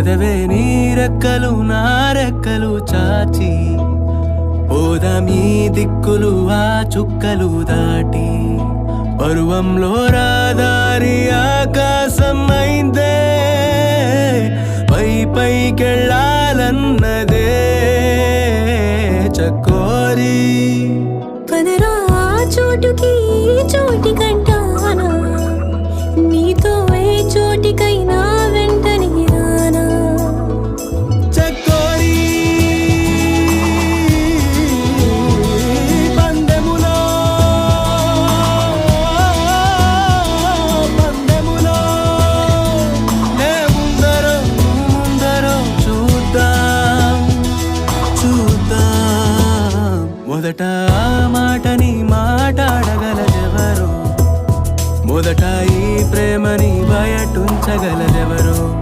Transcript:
పదవే నీ రెక్కలు నా రెక్కలు చాచి పోదామీ దిక్కులు ఆ చుక్కలు దాటి పరువంలో రాదారి ఆకాశం అయిందే పై పైకెళ్ళాలన్నదే చకోరి పదరా చోటుకి చోటి కంట